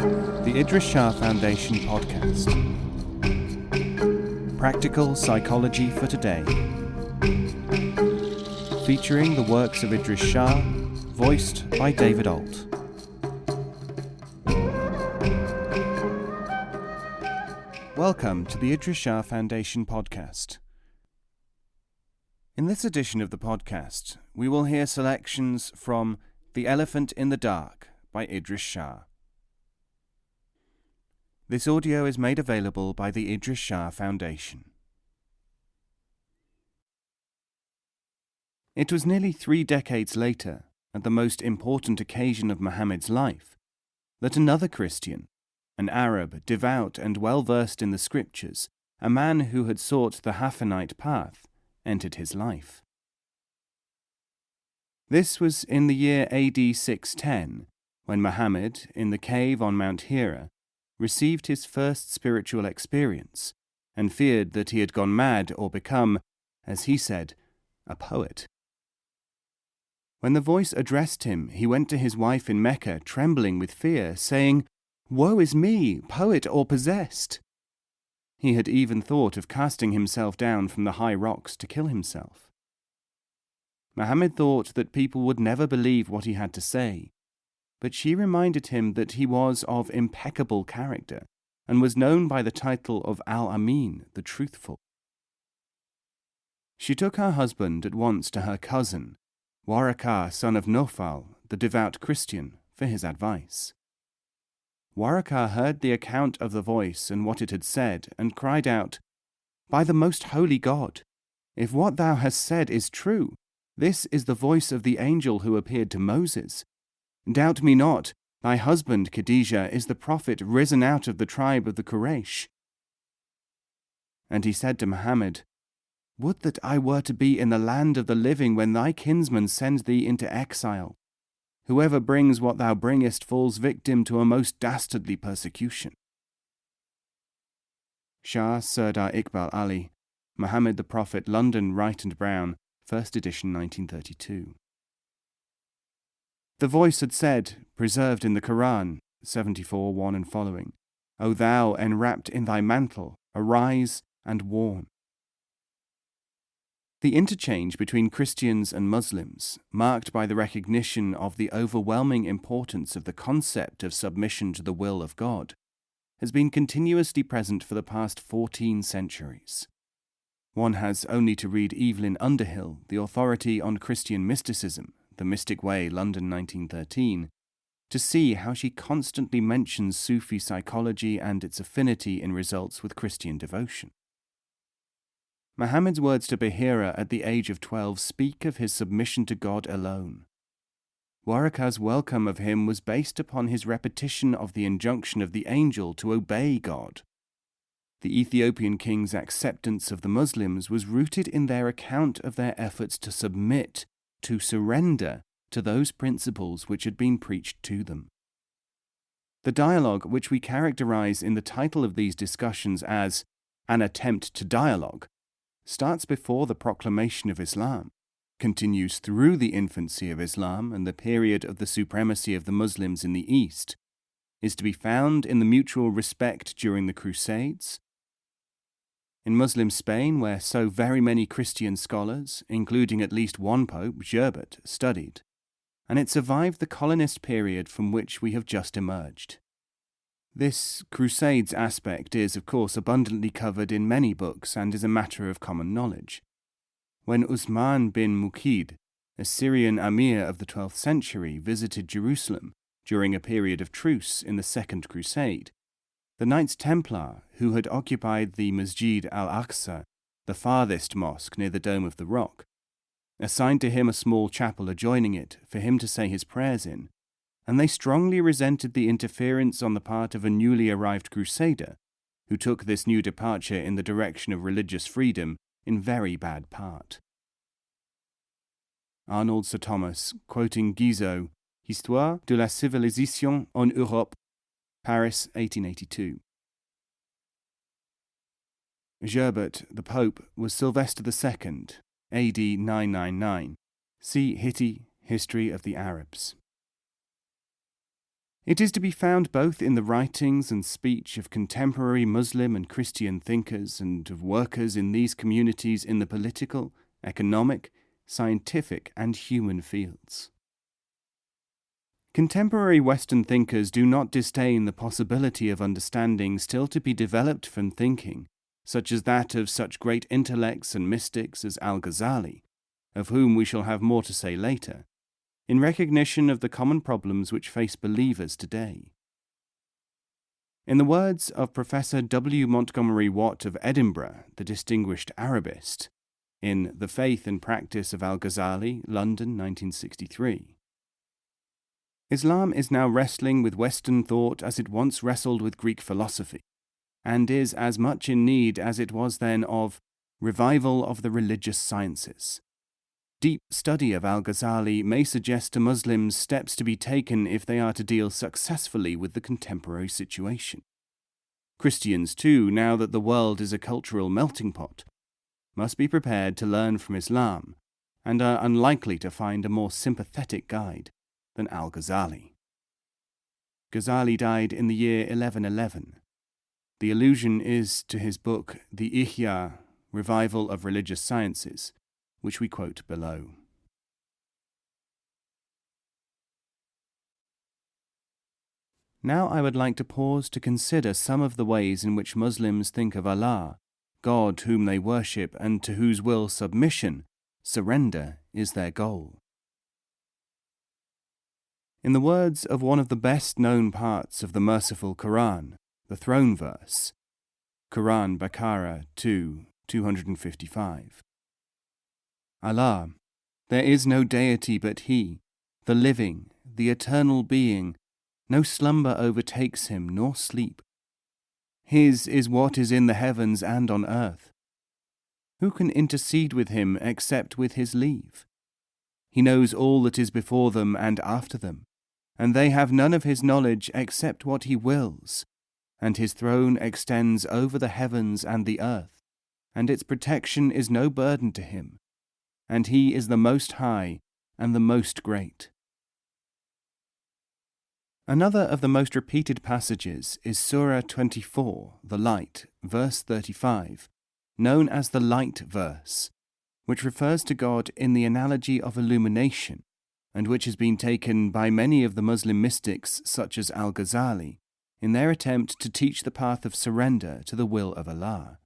The Idries Shah Foundation podcast. Practical Psychology for Today. Featuring the works of Idries Shah, voiced by David Alt. Welcome to the Idries Shah Foundation podcast. In this edition of the podcast, we will hear selections from The Elephant in the Dark by Idries Shah. This audio is made available by the Idries Shah Foundation. It was nearly 3 decades later, at the most important occasion of Muhammad's life, that another Christian, an Arab, devout and well-versed in the scriptures, a man who had sought the Hafanite path, entered his life. This was in the year AD 610, when Muhammad, in the cave on Mount Hira, received his first spiritual experience, and feared that he had gone mad or become, as he said, a poet. When the voice addressed him, he went to his wife in Mecca, trembling with fear, saying, "Woe is me, poet or possessed!" He had even thought of casting himself down from the high rocks to kill himself. Muhammad thought that people would never believe what he had to say, but she reminded him that he was of impeccable character and was known by the title of Al-Amin, the Truthful. She took her husband at once to her cousin, Waraqah, son of Nofal, the devout Christian, for his advice. Waraqah heard the account of the voice and what it had said, and cried out, "By the most holy God, if what thou hast said is true, this is the voice of the angel who appeared to Moses. Doubt me not, thy husband, Khadijah, is the prophet risen out of the tribe of the Quraysh." And he said to Muhammad, "Would that I were to be in the land of the living when thy kinsman sends thee into exile. Whoever brings what thou bringest falls victim to a most dastardly persecution." Shah Sardar Iqbal Ali, Muhammad the Prophet, London, Wright and Brown, 1st edition, 1932. The voice had said, preserved in the Quran, 74:1 and following, "O thou enwrapped in thy mantle, arise and warn." The interchange between Christians and Muslims, marked by the recognition of the overwhelming importance of the concept of submission to the will of God, has been continuously present for the past 14 centuries. One has only to read Evelyn Underhill, The Authority on Christian Mysticism, The Mystic Way, London 1913, to see how she constantly mentions Sufi psychology and its affinity in results with Christian devotion. Muhammad's words to Bahira at the age of 12 speak of his submission to God alone. Waraqah's welcome of him was based upon his repetition of the injunction of the angel to obey God. The Ethiopian king's acceptance of the Muslims was rooted in their account of their efforts to submit, to surrender to those principles which had been preached to them. The dialogue, which we characterize in the title of these discussions as an attempt to dialogue, starts before the proclamation of Islam, continues through the infancy of Islam and the period of the supremacy of the Muslims in the East, is to be found in the mutual respect during the Crusades, in Muslim Spain, where so very many Christian scholars, including at least one pope, Gerbert, studied, and it survived the colonist period from which we have just emerged. This Crusades aspect is, of course, abundantly covered in many books and is a matter of common knowledge. When Usman bin Muqid, a Syrian emir of the 12th century, visited Jerusalem during a period of truce in the Second Crusade, the Knights Templar, who had occupied the Masjid al-Aqsa, the farthest mosque near the Dome of the Rock, assigned to him a small chapel adjoining it for him to say his prayers in, and they strongly resented the interference on the part of a newly arrived crusader, who took this new departure in the direction of religious freedom in very bad part. Arnold Sir Thomas, quoting Guizot, Histoire de la civilisation en Europe, Paris, 1882. Gerbert, the Pope, was Sylvester II, AD 999. See Hitti, History of the Arabs. It is to be found both in the writings and speech of contemporary Muslim and Christian thinkers and of workers in these communities in the political, economic, scientific, and human fields. Contemporary Western thinkers do not disdain the possibility of understanding still to be developed from thinking, such as that of such great intellects and mystics as Al-Ghazali, of whom we shall have more to say later, in recognition of the common problems which face believers today. In the words of Professor W. Montgomery Watt of Edinburgh, the distinguished Arabist, in The Faith and Practice of Al-Ghazali, London, 1963, Islam is now wrestling with Western thought as it once wrestled with Greek philosophy, and is as much in need as it was then of revival of the religious sciences. Deep study of Al-Ghazali may suggest to Muslims steps to be taken if they are to deal successfully with the contemporary situation. Christians, too, now that the world is a cultural melting pot, must be prepared to learn from Islam, and are unlikely to find a more sympathetic guide than Al-Ghazali. Ghazali died in the year 1111. The allusion is to his book, The Ihya, Revival of Religious Sciences, which we quote below. Now I would like to pause to consider some of the ways in which Muslims think of Allah, God whom they worship and to whose will submission, surrender, is their goal. In the words of one of the best-known parts of the merciful Quran, the throne verse, Quran Baqarah 2, 255. Allah, there is no deity but He, the living, the eternal being, no slumber overtakes Him, nor sleep. His is what is in the heavens and on earth. Who can intercede with Him except with His leave? He knows all that is before them and after them, and they have none of His knowledge except what He wills, and His throne extends over the heavens and the earth, and its protection is no burden to Him, and He is the Most High and the Most Great. Another of the most repeated passages is Surah 24, the Light, verse 35, known as the Light verse, which refers to God in the analogy of illumination, and which has been taken by many of the Muslim mystics such as Al-Ghazali in their attempt to teach the path of surrender to the will of Allah.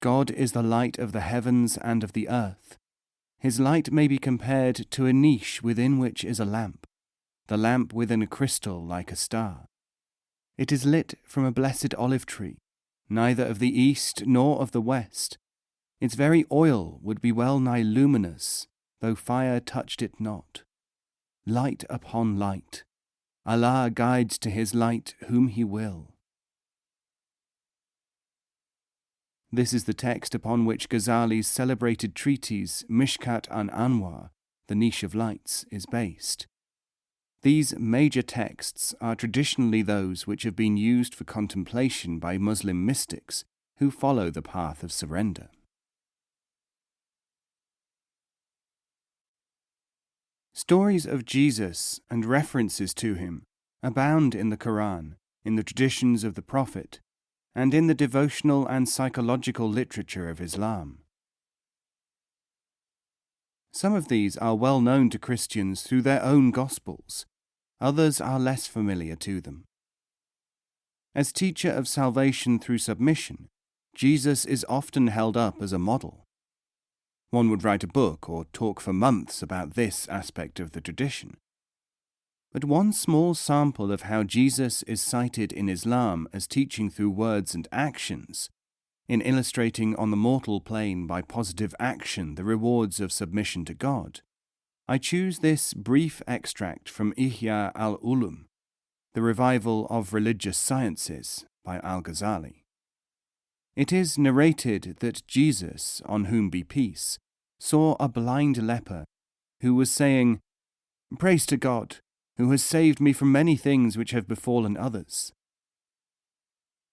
God is the light of the heavens and of the earth. His light may be compared to a niche within which is a lamp, the lamp within a crystal like a star. It is lit from a blessed olive tree, neither of the east nor of the west. Its very oil would be well nigh luminous, though fire touched it not. Light upon light. Allah guides to His light whom He will. This is the text upon which Ghazali's celebrated treatise Mishkat an Anwar, The Niche of Lights, is based. These major texts are traditionally those which have been used for contemplation by Muslim mystics who follow the path of surrender. Stories of Jesus and references to Him abound in the Quran, in the traditions of the Prophet, and in the devotional and psychological literature of Islam. Some of these are well known to Christians through their own Gospels, others are less familiar to them. As teacher of salvation through submission, Jesus is often held up as a model. One would write a book or talk for months about this aspect of the tradition. But one small sample of how Jesus is cited in Islam as teaching through words and actions, in illustrating on the mortal plane by positive action the rewards of submission to God, I choose this brief extract from Ihya al-Ulum, the Revival of Religious Sciences by Al-Ghazali. It is narrated that Jesus, on whom be peace, saw a blind leper who was saying, "Praise to God, who has saved me from many things which have befallen others."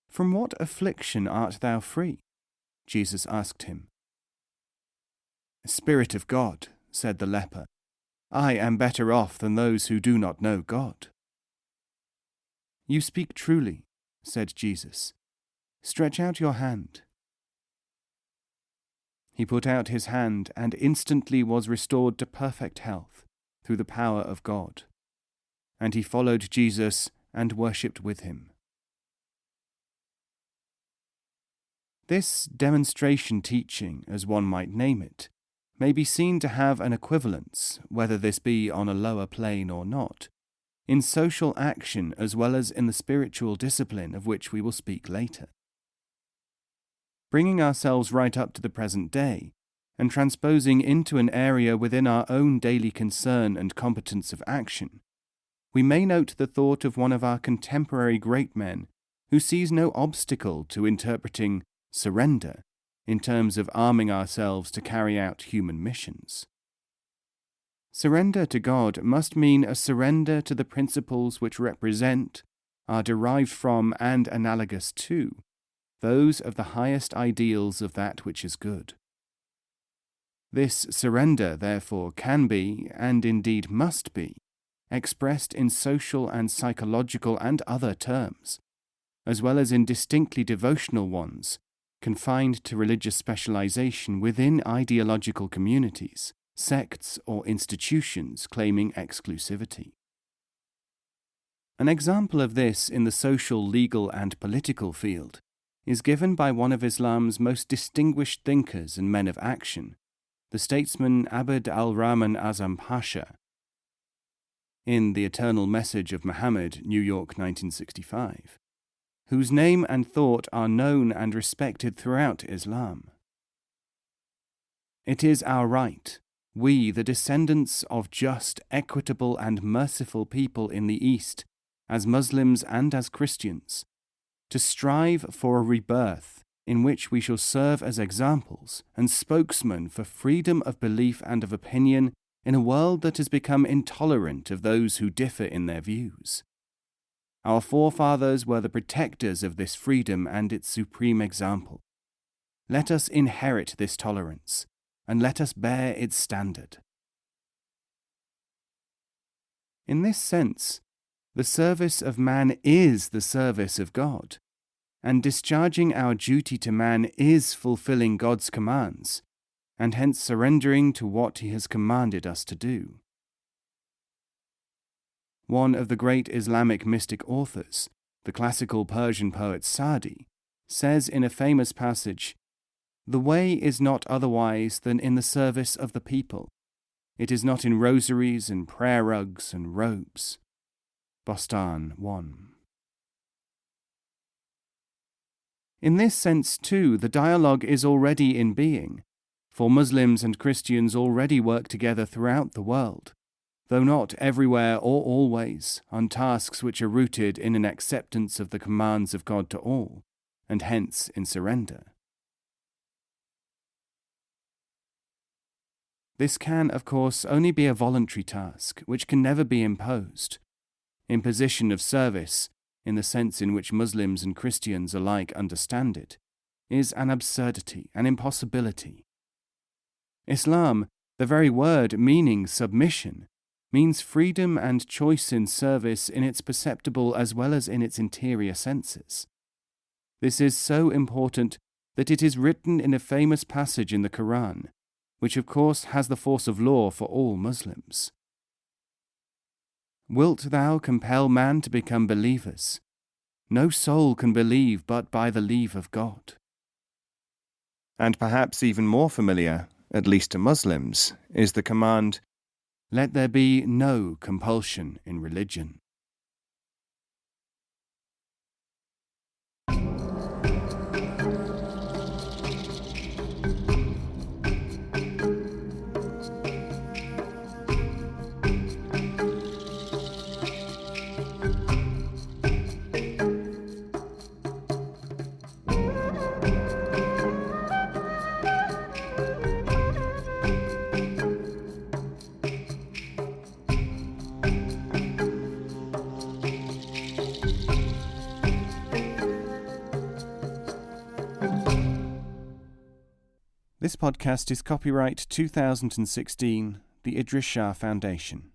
"From what affliction art thou free?" Jesus asked him. "Spirit of God," said the leper, I am better off than those who do not know God." "You speak truly," said Jesus. "Stretch out your hand." He put out his hand and instantly was restored to perfect health through the power of God. And he followed Jesus and worshipped with him. This demonstration teaching, as one might name it, may be seen to have an equivalence, whether this be on a lower plane or not, in social action as well as in the spiritual discipline of which we will speak later. Bringing ourselves right up to the present day, and transposing into an area within our own daily concern and competence of action, we may note the thought of one of our contemporary great men who sees no obstacle to interpreting surrender in terms of arming ourselves to carry out human missions. Surrender to God must mean a surrender to the principles which represent, are derived from, and analogous to, those of the highest ideals of that which is good. This surrender, therefore, can be, and indeed must be, expressed in social and psychological and other terms, as well as in distinctly devotional ones, confined to religious specialization within ideological communities, sects, or institutions claiming exclusivity. An example of this in the social, legal, and political field is given by one of Islam's most distinguished thinkers and men of action, the statesman Abd al-Rahman Azam Pasha, in The Eternal Message of Muhammad, New York, 1965, whose name and thought are known and respected throughout Islam. "It is our right, we, the descendants of just, equitable, and merciful people in the East, as Muslims and as Christians, to strive for a rebirth in which we shall serve as examples and spokesmen for freedom of belief and of opinion in a world that has become intolerant of those who differ in their views. Our forefathers were the protectors of this freedom and its supreme example. Let us inherit this tolerance, and let us bear its standard." In this sense, the service of man is the service of God, and discharging our duty to man is fulfilling God's commands, and hence surrendering to what he has commanded us to do. One of the great Islamic mystic authors, the classical Persian poet Sa'di, says in a famous passage, "The way is not otherwise than in the service of the people. It is not in rosaries and prayer rugs and robes." Bostan 1. In this sense, too, the dialogue is already in being, for Muslims and Christians already work together throughout the world, though not everywhere or always, on tasks which are rooted in an acceptance of the commands of God to all, and hence in surrender. This can, of course, only be a voluntary task, which can never be imposed. Imposition of service, in the sense in which Muslims and Christians alike understand it, is an absurdity, an impossibility. Islam, the very word meaning submission, means freedom and choice in service in its perceptible as well as in its interior senses. This is so important that it is written in a famous passage in the Quran, which of course has the force of law for all Muslims. "Wilt thou compel man to become believers? No soul can believe but by the leave of God." And perhaps even more familiar, at least to Muslims, is the command, "Let there be no compulsion in religion." This podcast is copyright 2016, The Idries Shah Foundation.